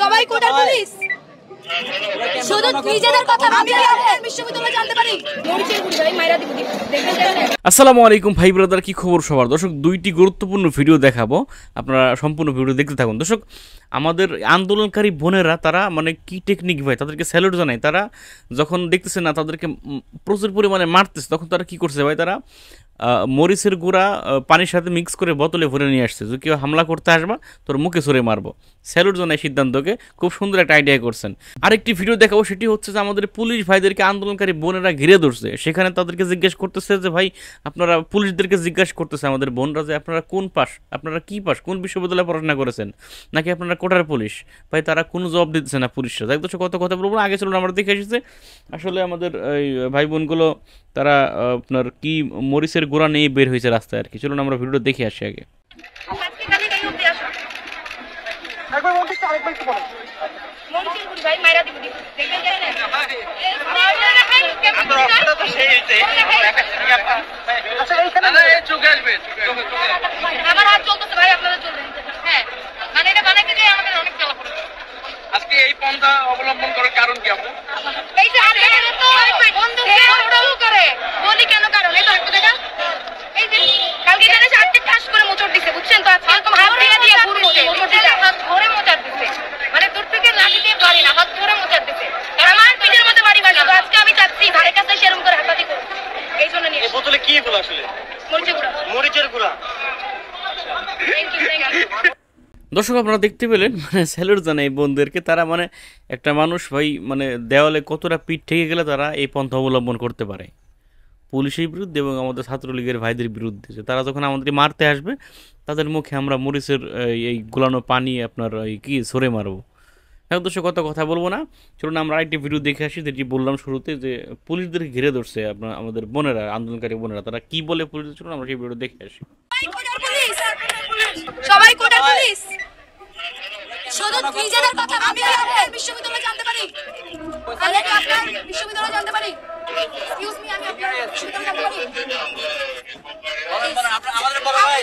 সবাই কোটার পুলিশ শুধু নিজেদের কথা ভাবলে বিশ্ববিদ্যালয় জানতে পারি মরিচের গুড়ি ভাই মাইরা দিব দেখবেন। আসসালামু আলাইকুম ভাই ব্রাদার, কি খবর সবার? দর্শক, দুইটি গুরুত্বপূর্ণ ভিডিও দেখাবো, আপনারা সম্পূর্ণ ভিডিও দেখতে থাকুন। দর্শক, আমাদের আন্দোলনকারী বোনেরা তারা মানে কি টেকনিক ভাই, তাদেরকে স্যালুট জানাই। তারা যখন দেখতেছে না তাদেরকে প্রচুর পরিমাণে মারতেছে, তখন তারা কি করছে ভাই, তারা মরিচের গুঁড়া পানির সাথে মিক্স করে বোতলে ভরে নিয়ে আসছে, যে কেউ হামলা করতে আসবা তোর মুখে ছুঁড়ে মারবো। স্যালুট জানাই সিদ্ধান্তকে, খুব সুন্দর একটা আইডিয়া করছেন। আরেকটি ভিডিও দেখাবো, সেটি হচ্ছে যে আমাদের পুলিশ ভাইদেরকে আন্দোলনকারী বোনেরা ঘিরে ধরছে। সেখানে তাদেরকে জিজ্ঞেস করতেছে যে ভাই, আপনারা পুলিশদেরকে জিজ্ঞাসা করতেছে আমাদের বোনরা যে আপনারা কোন পাস, আপনারা কি পাস, কোন বিশ্ববিদ্যালয়ে পড়াশোনা করেছেন, নাকি আপনারা কোটার পুলিশ? ভাই তারা কোনো জবাব দিতেছে না পুলিশরা। দেখ দর্শক, কত কথা বলবো না, আগে চলুন আমরা দেখে এসেছে আসলে আমাদের এই ভাই বোনগুলো তারা আপনার কি মরিচের গোড়া নিয়ে বের হয়েছে রাস্তায় আর কি। চলুন আমরা ভিডিও দেখে আসি আগে। আজকে এই পন্থা অবলম্বন করার কারণ কি আপনার? এই যে বন্ধুকে ওটাও করে বলি কেন কারণ এই তো একটু দেখা, এই যে কালকে জানে 8টি ঠাস করে মোচড় দিছে, বুঝছেন তো? আজকে এরকম হাত দিয়ে পুরো মোচড় দিছে, হাত ধরে মোচড় দিছে, মানে দূর থেকে লাঠি দিয়ে বাড়ি না, হাত ধরে মোচড় দিছে। আমার পিঠের মধ্যে বাড়ি বাড়ি। আজকে আমি চাচ্ছি ধারে কাছে সেরকম করে হাতাহাতি করব, এই জন্য নিয়ে। এই বোতলে কি গুলো আসলে? মরিচের গুঁড়া। মরিচের গুঁড়া। দর্শক, আপনারা দেখতে পেলেন, মানে স্যালুট জানাই এই বোনদেরকে। তারা মানে একটা মানুষ ভাই, মানে দেওয়ালে কতটা পিঠ ঠেকে গেলে তারা এই পন্থা অবলম্বন করতে পারে পুলিশের বিরুদ্ধে এবং আমাদের ছাত্রলীগের ভাইদের বিরুদ্ধে। যে তারা যখন আমাদের মারতে আসবে, তাদের মুখে আমরা মরিচের এই গোলানো পানি আপনার এই কি সরে মারবো। এখন দর্শক, কত কথা বলবো না, চলুন আমরা আরেকটি ভিডিও দেখে আসি। যেটি বললাম শুরুতে, যে পুলিশদেরকে ঘিরে ধরছে আপনার আমাদের বোনেরা, আন্দোলনকারী বোনেরা, তারা কি বলে পুলিশ। চলুন আমরা সেই ভিডিও দেখে আসি। সবাই কোটার পুলিশ শুধু নিজেদের কথা ভাবলে বিশ্ববিদ্যালয় জানতে পারি। আমি কি আপনার বিশ্ববিদ্যালয় জানতে পারি? এক্সকিউজ মি, আমি আপনার বিশ্ববিদ্যালয় জানতে পারি? আমাদের বড় ভাই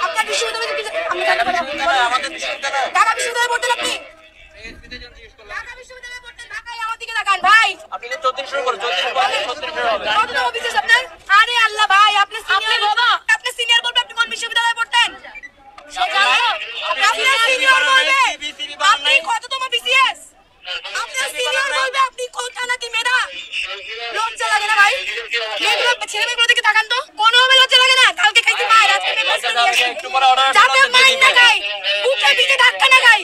আপনার বিশ্ববিদ্যালয় আমি জানতে পারি? আমাদের বিশ্ববিদ্যালয় ঢাকা বিশ্ববিদ্যালয়ে পড়তেন আপনি? ঢাকা বিশ্ববিদ্যালয়ে পড়তেন, ঢাকায় আমার দিকে তাকান ভাই। আপনি তো 34 শুরু করেন, 34 পরে 36 হবে। কততম বিশেষ আপনার? আরে আল্লাহ ভাই, আপনি সিনিয়র বাবা, আপনি সিনিয়র বলবে আপনি কোন বিশ্ববিদ্যালয়ে পড়তেন? সে জানো আপনি সিনিয়র বলবে আপনি কততম বিসিএস, আপনি সিনিয়র বলবে আপনি কোন থানা কি মেধা। লজ্জা লাগে না ভাই? মেয়েগুলো ছেলে মেয়েগুলো দিকে তাকান তো, কোনোভাবে লজ্জা লাগে না? কালকে খাইতে মায়ের, আজকে একটু পরে অর্ডার যাতে মাইন না খাই, বুকে পিঠে ধাক্কা না খাই,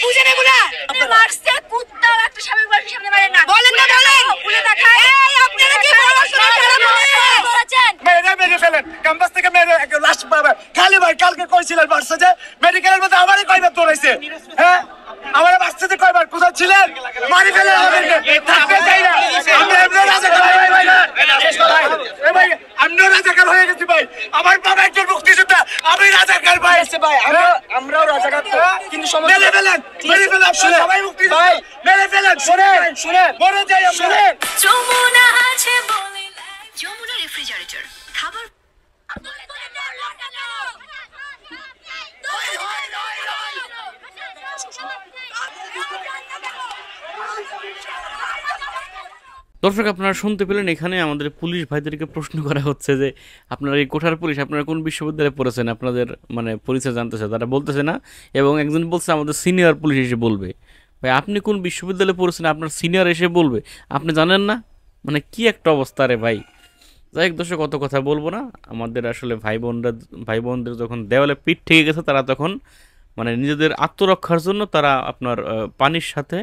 বুঝেন এগুলা? আপনি মারছে কুত্তাও একটা স্বামী বাড়ির সামনে মারেন না, বলেন না বলেন খুলে দেখায়। এই আপনারা কি পড়াশোনা করেছেন? মেরে ফেলেন ক্যাম্পাস থেকে, মেরে লাশ খালি ভাই কালকে কইছিলেন বাড়ছে যে মেডিকেলের মধ্যে আমারই কয়বার দৌড়াইছে। হ্যাঁ, আমার বাড়ছে যে কয়বার কোথায় ছিলেন? মারি ফেলেন আমাদেরকে, থাকতে চাই না। আমরা এমনি রাজাকার ভাই ভাই ভাই আমরাও রাজাকার হয়ে গেছি ভাই। আমার বাবা একজন মুক্তিযোদ্ধা, আমি রাজাকার ভাই। ভাই আমরাও রাজাকার, কিন্তু মেরে ফেলেন, মেরে ফেলেন, সবাই মুক্তিযোদ্ধা, মেরে ফেলেন। শুনেন শুনেন, মরে যাই আমরা। যমুনা আছে বলে যমুনা রেফ্রিজারেটর খাবার দর্শক, আপনারা শুনতে পেলেন, এখানে আমাদের পুলিশ ভাইদেরকে প্রশ্ন করা হচ্ছে যে আপনারা এই কোঠার পুলিশ, আপনারা কোন বিশ্ববিদ্যালয়ে পড়েছেন, আপনাদের মানে পরিচয় জানতেছে, তারা বলতেছে না। এবং একজন বলছে আমাদের সিনিয়র পুলিশ এসে বলবে। ভাই আপনি কোন বিশ্ববিদ্যালয়ে পড়েছেন, আপনার সিনিয়র এসে বলবে, আপনি জানেন না? মানে কি একটা অবস্থা রে ভাই। যাই হোক দর্শক, কত কথা বলবো না, আমাদের আসলে ভাই বোনদের যখন দেওয়ালে পিঠ ঠেকে গেছে, তারা তখন মানে নিজেদের আত্মরক্ষার জন্য তারা আপনার পানির সাথে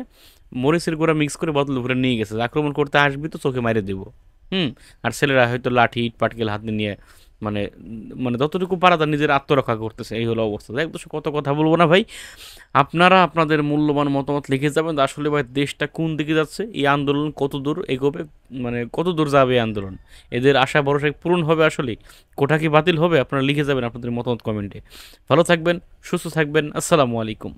মরিচের গুঁড়া মিক্স করে বোতল ভরে নিয়ে গেছে। আক্রমণ করতে আসবি তো চোখে মাইরে দেবো। আর ছেলেরা হয়তো লাঠি ইট পাটকেল হাতে নিয়ে মানে মানে যতটুকু পারা তার নিজের আত্মরক্ষা করতেছে, এই হলো অবস্থা। দেখ দর্শক, কত কথা বলবো না ভাই, আপনারা আপনাদের মূল্যবান মতামত লিখে যাবেন। আসলে ভাই দেশটা কোন দিকে যাচ্ছে, এই আন্দোলন কত দূর এগোবে, মানে কত দূর যাবে এই আন্দোলন, এদের আশা ভরসা পূরণ হবে আসলে, কোটা কি বাতিল হবে? আপনারা লিখে যাবেন আপনাদের মতামত কমেন্টে। ভালো থাকবেন, সুস্থ থাকবেন, আসসালামু আলাইকুম।